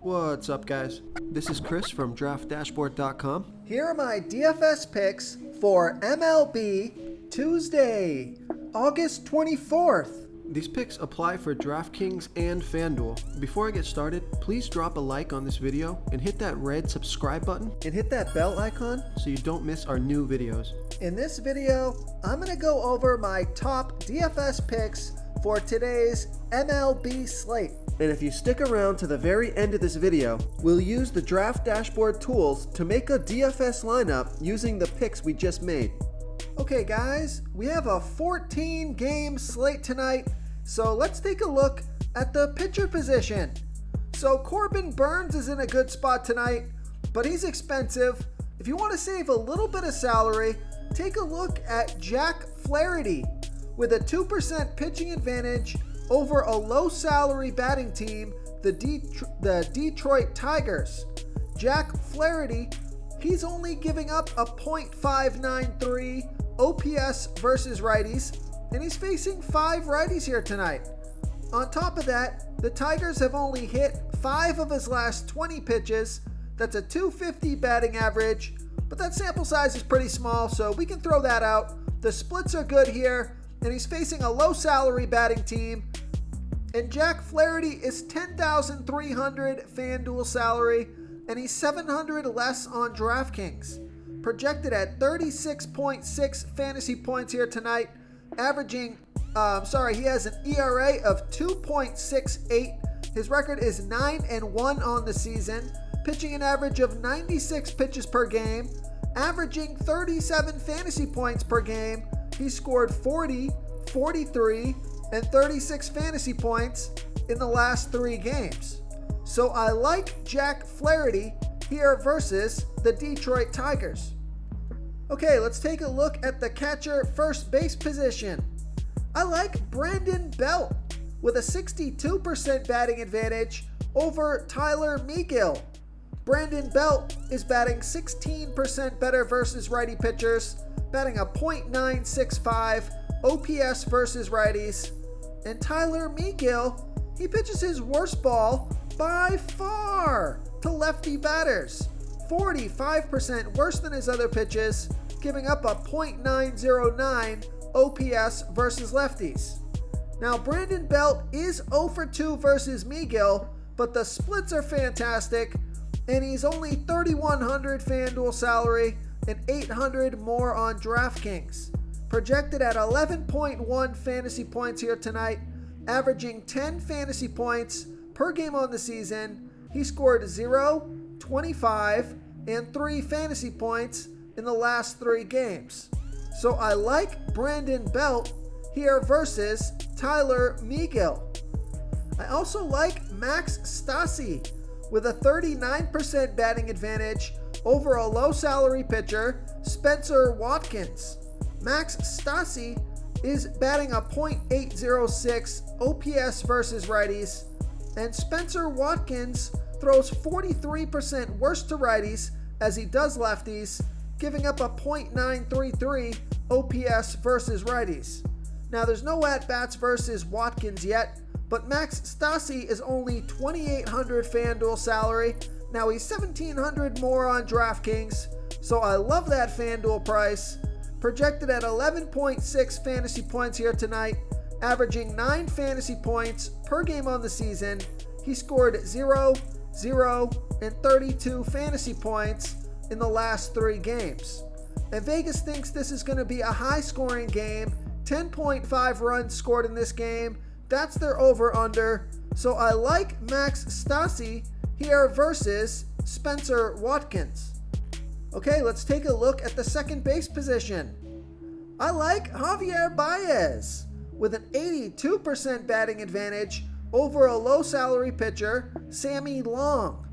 What's up, guys? This is Chris from DraftDashboard.com. Here are my DFS picks for MLB Tuesday, August 24th. These picks apply for DraftKings and FanDuel. Before I get started, please drop a like on this video and hit that red subscribe button And hit that bell icon. so you don't miss our new videos. In this video, I'm going to go over my top DFS picks for today's MLB slate. And if you stick around to the very end of this video, we'll use the Draft Dashboard tools to make a DFS lineup using the picks we just made. Okay guys, we have a 14-game slate tonight, so let's take a look at the pitcher position. So Corbin Burnes is in a good spot tonight, but he's expensive. If you want to save a little bit of salary, take a look at Jack Flaherty with a 2% pitching advantage over a low salary batting team, the Detroit Tigers. Jack Flaherty, he's only giving up a .593 OPS versus righties, and he's facing 5 righties here tonight. On top of that, the Tigers have only hit 5 of his last 20 pitches. That's a .250 batting average, but that sample size is pretty small, so we can throw that out. The splits are good here, and he's facing a low salary batting team. And Jack Flaherty is $10,300 FanDuel salary, and he's $700 less on DraftKings. Projected at 36.6 fantasy points here tonight, averaging, he has an ERA of 2.68. His record is 9-1 on the season, pitching an average of 96 pitches per game, averaging 37 fantasy points per game. He scored 40, 43, and 36 fantasy points in the last 3 games. So I like Jack Flaherty here versus the Detroit Tigers. Okay, let's take a look at the catcher first base position. I like Brandon Belt with a 62% batting advantage over Tyler Megill. Brandon Belt is batting 16% better versus righty pitchers, batting a .965 OPS versus righties. And Tyler Megill, he pitches his worst ball by far to lefty batters, 45% worse than his other pitches, giving up a .909 OPS versus lefties. Now Brandon Belt is 0 for 2 versus Megill, but the splits are fantastic, and he's only $3,100 FanDuel salary and $800 more on DraftKings. Projected at 11.1 fantasy points here tonight, averaging 10 fantasy points per game on the season. He scored 0, 25, and 3 fantasy points in the last 3 games. So I like Brandon Belt here versus Tyler Megill. I also like Max Stassi with a 39% batting advantage over a low salary pitcher, Spencer Watkins. Max Stassi is batting a .806 OPS versus righties, and Spencer Watkins throws 43% worse to righties as he does lefties, giving up a .933 OPS versus righties. Now there's no at-bats versus Watkins yet, but Max Stassi is only $2,800 FanDuel salary. Now he's $1,700 more on DraftKings, so I love that FanDuel price. Projected at 11.6 fantasy points here tonight, averaging 9 fantasy points per game on the season. He scored 0, 0, and 32 fantasy points in the last 3 games. And Vegas thinks this is going to be a high-scoring game, 10.5 runs scored in this game. That's their over-under. So I like Max Stassi here versus Spencer Watkins. Okay, let's take a look at the second base position. I like Javier Baez with an 82% batting advantage over a low salary pitcher, Sammy Long.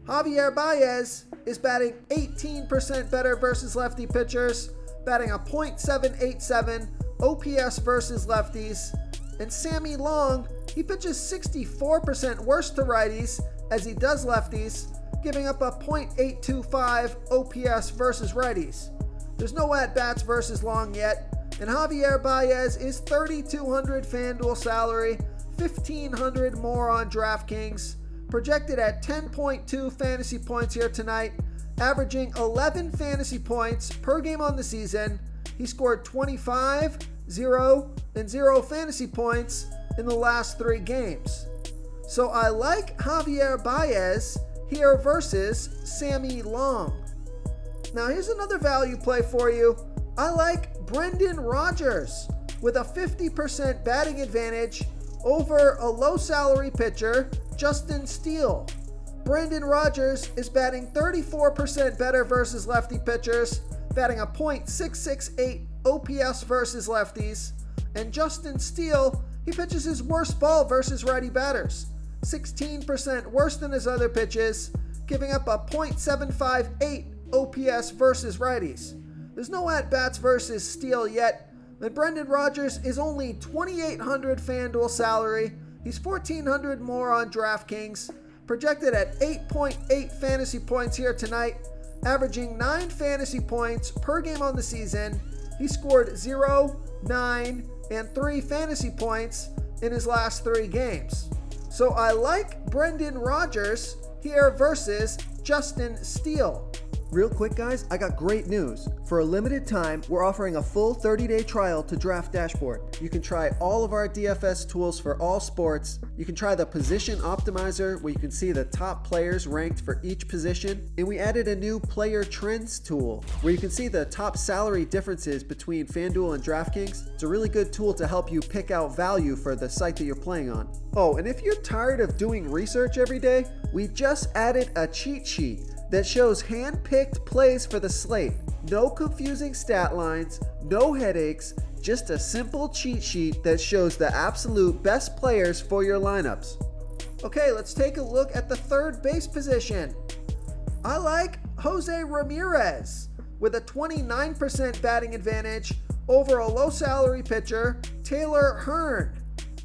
Javier Baez is batting 18% better versus lefty pitchers, batting a .787 OPS versus lefties. And Sammy Long, he pitches 64% worse to righties as he does lefties, giving up a .825 OPS versus righties. There's no at-bats versus Long yet, and Javier Baez is $3,200 FanDuel salary, $1,500 more on DraftKings, projected at 10.2 fantasy points here tonight, averaging 11 fantasy points per game on the season. He scored 25, 0, and 0 fantasy points in the last 3 games. So I like Javier Baez here versus Sammy Long. Now here's another value play for you. I like Brendan Rodgers with a 50% batting advantage over a low salary pitcher, Justin Steele. Brendan Rodgers is batting 34% better versus lefty pitchers, batting a .668 OPS versus lefties. And Justin Steele, he pitches his worst ball versus righty batters, 16% worse than his other pitches, giving up a .758 OPS versus righties. There's no at-bats versus Steele yet, and Brendan Rodgers is only $2,800 FanDuel salary. He's $1,400 more on DraftKings, projected at 8.8 fantasy points here tonight, averaging 9 fantasy points per game on the season. He scored 0, 9, and 3 fantasy points in his last 3 games. So I like Brendan Rodgers here versus Justin Steele. Real quick, guys, I got great news. For a limited time, we're offering a full 30-day trial to Draft Dashboard. You can try all of our DFS tools for all sports. You can try the Position Optimizer, where you can see the top players ranked for each position. And we added a new Player Trends tool, where you can see the top salary differences between FanDuel and DraftKings. It's a really good tool to help you pick out value for the site that you're playing on. Oh, and if you're tired of doing research every day, we just added a cheat sheet that shows hand-picked plays for the slate. No confusing stat lines, no headaches, just a simple cheat sheet that shows the absolute best players for your lineups. Okay, let's take a look at the third base position. I like Jose Ramirez with a 29% batting advantage over a low salary pitcher, Taylor Hearn.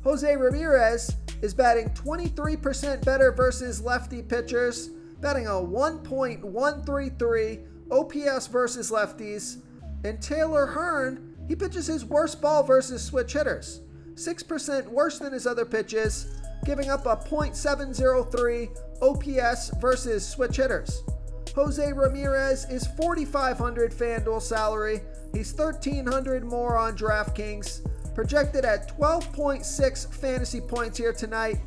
Jose Ramirez is batting 23% better versus lefty pitchers, batting a 1.133 OPS versus lefties. And Taylor Hearn, he pitches his worst ball versus switch hitters, 6% worse than his other pitches, giving up a .703 OPS versus switch hitters. Jose Ramirez is $4,500 FanDuel salary. He's $1,300 more on DraftKings, projected at 12.6 fantasy points here tonight,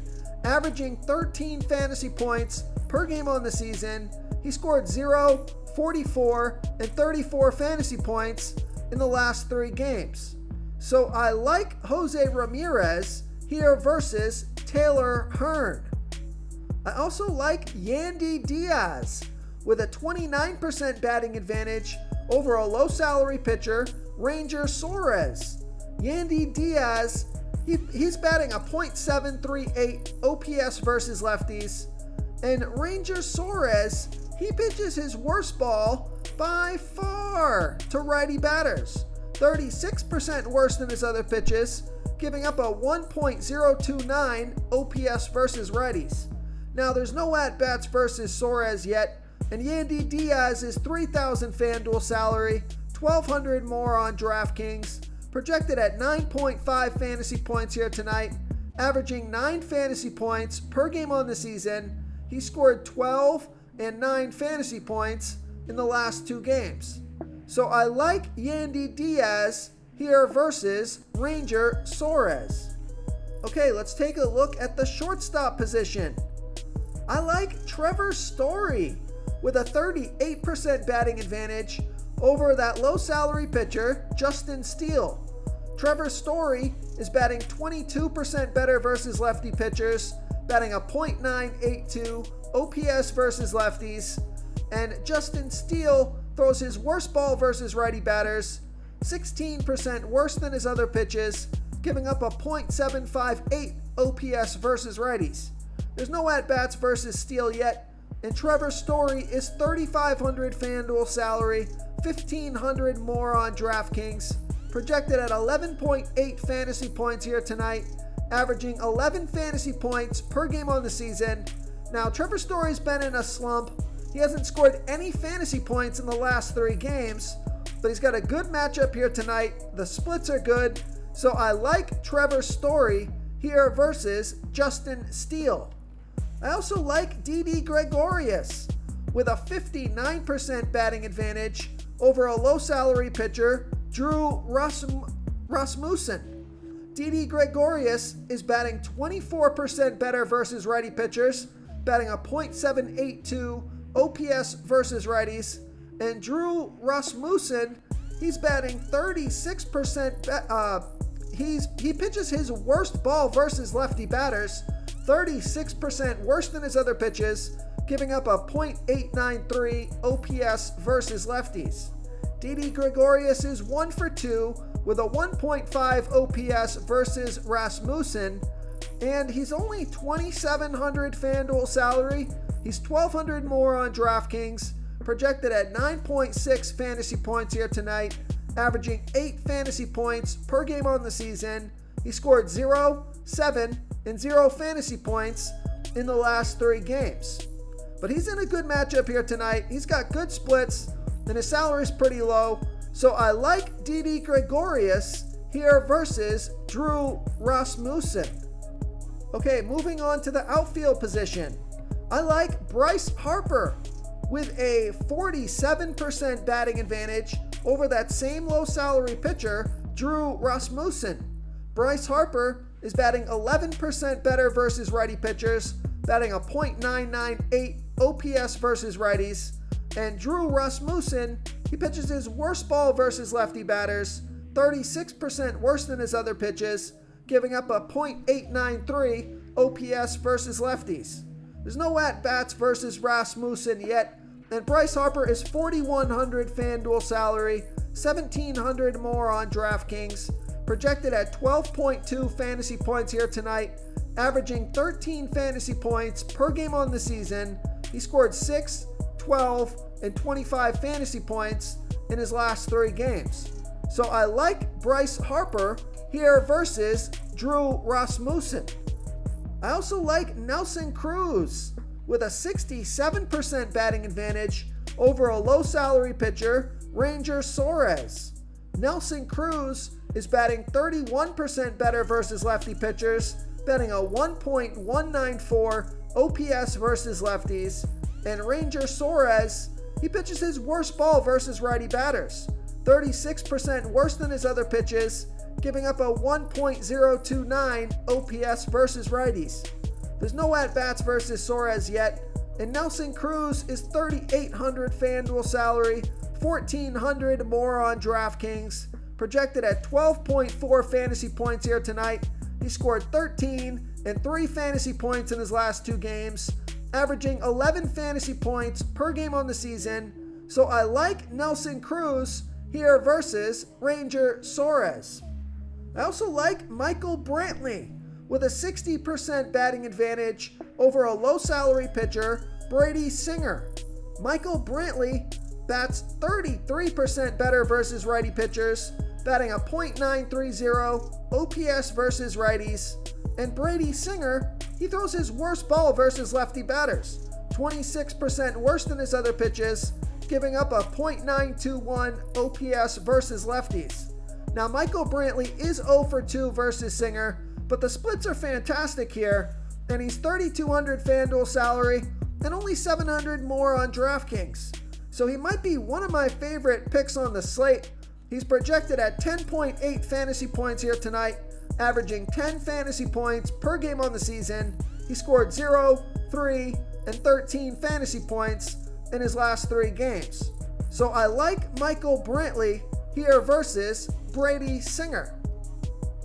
averaging 13 fantasy points per game on the season. He scored 0, 44, and 34 fantasy points in the last 3 games. So I like Jose Ramirez here versus Taylor Hearn. I also like Yandy Diaz with a 29% batting advantage over a low salary pitcher, Ranger Suarez. Yandy Diaz, he's batting a .738 OPS versus lefties. And Ranger Suarez, he pitches his worst ball by far to righty batters, 36% worse than his other pitches, giving up a 1.029 OPS versus righties. Now there's no at-bats versus Suarez yet, and Yandy Diaz is $3,000 FanDuel salary, $1,200 more on DraftKings, projected at 9.5 fantasy points here tonight, averaging 9 fantasy points per game on the season. He scored 12 and 9 fantasy points in the last 2 games. So I like Yandy Diaz here versus Ranger Suarez. Okay, let's take a look at the shortstop position. I like Trevor Story with a 38% batting advantage over that low salary pitcher, Justin Steele. Trevor Story is batting 22% better versus lefty pitchers, batting a .982 OPS versus lefties, and Justin Steele throws his worst ball versus righty batters, 16% worse than his other pitches, giving up a .758 OPS versus righties. There's no at-bats versus Steele yet, and Trevor Story is $3,500 FanDuel salary, $1,500 more on DraftKings, projected at 11.8 fantasy points here tonight, averaging 11 fantasy points per game on the season. Now, Trevor Story's been in a slump. He hasn't scored any fantasy points in the last 3 games, but he's got a good matchup here tonight. The splits are good, so I like Trevor Story here versus Justin Steele. I also like Didi Gregorius with a 59% batting advantage over a low-salary pitcher, Drew Rasmussen. Didi Gregorius is batting 24% better versus righty pitchers, batting a .782 OPS versus righties, and Drew Rasmussen, he's batting 36%. He pitches his worst ball versus lefty batters, 36% worse than his other pitches, giving up a .893 OPS versus lefties. Didi Gregorius is 1 for 2 with a 1.5 OPS versus Rasmussen, and he's only $2,700 FanDuel salary. He's $1,200 more on DraftKings, projected at 9.6 fantasy points here tonight, averaging 8 fantasy points per game on the season. He scored 0, 7, and 0 fantasy points in the last 3 games. But he's in a good matchup here tonight. He's got good splits, and his salary is pretty low. So I like Didi Gregorius here versus Drew Rasmussen. Okay, moving on to the outfield position. I like Bryce Harper with a 47% batting advantage over that same low salary pitcher, Drew Rasmussen. Bryce Harper is batting 11% better versus righty pitchers, batting a .998 OPS versus righties, and Drew Rasmussen, he pitches his worst ball versus lefty batters, 36% worse than his other pitches, giving up a .893 OPS versus lefties. There's no at-bats versus Rasmussen yet, and Bryce Harper is $4,100 FanDuel salary, $1,700 more on DraftKings, projected at 12.2 fantasy points here tonight, averaging 13 fantasy points per game on the season. He scored 6, 12, and 25 fantasy points in his last 3 games. So I like Bryce Harper here versus Drew Rasmussen. I also like Nelson Cruz with a 67% batting advantage over a low salary pitcher, Ranger Suarez. Nelson Cruz is batting 31% better versus lefty pitchers, batting a 1.194 OPS versus lefties, and Ranger Suarez, he pitches his worst ball versus righty batters, 36% worse than his other pitches, giving up a 1.029 OPS versus righties. There's no at-bats versus Suarez yet, and Nelson Cruz is $3,800 FanDuel salary, $1,400 more on DraftKings, projected at 12.4 fantasy points here tonight. He scored 13 and 3 fantasy points in his last 2 games, averaging 11 fantasy points per game on the season. So I like Nelson Cruz here versus Ranger Suarez. I also like Michael Brantley with a 60% batting advantage over a low salary pitcher, Brady Singer. Michael Brantley bats 33% better versus righty pitchers, batting a .930 OPS versus righties, and Brady Singer, he throws his worst ball versus lefty batters, 26% worse than his other pitches, giving up a .921 OPS versus lefties. Now Michael Brantley is 0 for 2 versus Singer, but the splits are fantastic here, and he's $3,200 FanDuel salary and only $700 more on DraftKings. So he might be one of my favorite picks on the slate. He's projected at 10.8 fantasy points here tonight, averaging 10 fantasy points per game on the season. He scored 0, 3, and 13 fantasy points in his last 3 games. So I like Michael Brantley here versus Brady Singer.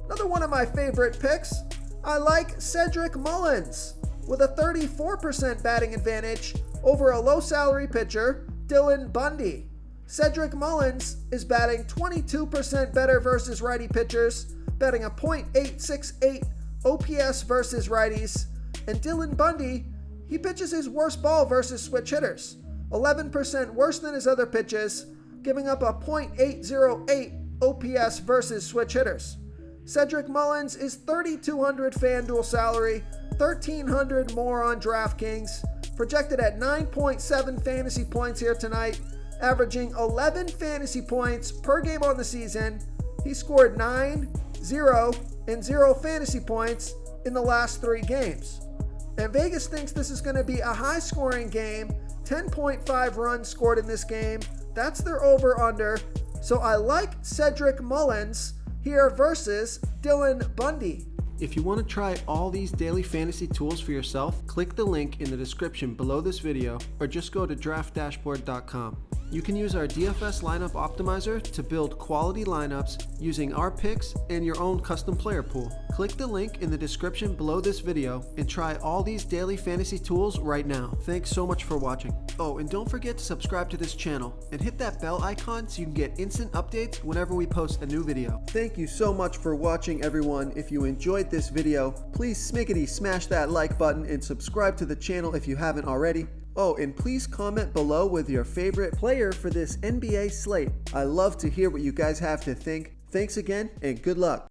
Another one of my favorite picks, I like Cedric Mullins with a 34% batting advantage over a low salary pitcher, Dylan Bundy. Cedric Mullins is batting 22% better versus righty pitchers, batting a .868 OPS versus righties, and Dylan Bundy, he pitches his worst ball versus switch hitters, 11% worse than his other pitches, giving up a .808 OPS versus switch hitters. Cedric Mullins is $3,200 FanDuel salary, $1,300 more on DraftKings, projected at 9.7 fantasy points here tonight, averaging 11 fantasy points per game on the season. He scored 9, 0, and 0 fantasy points in the last 3 games. And Vegas thinks this is going to be a high-scoring game. 10.5 runs scored in this game. That's their over-under. So I like Cedric Mullins here versus Dylan Bundy. If you want to try all these daily fantasy tools for yourself, click the link in the description below this video or just go to draftdashboard.com. You can use our DFS lineup optimizer to build quality lineups using our picks and your own custom player pool. Click the link in the description below this video and try all these daily fantasy tools right now. Thanks so much for watching. Oh, and don't forget to subscribe to this channel and hit that bell icon so you can get instant updates whenever we post a new video. Thank you so much for watching, everyone. If you enjoyed this video, please smiggity smash that like button and subscribe to the channel if you haven't already. Oh, and please comment below with your favorite player for this NBA slate. I love to hear what you guys have to think. Thanks again, and good luck.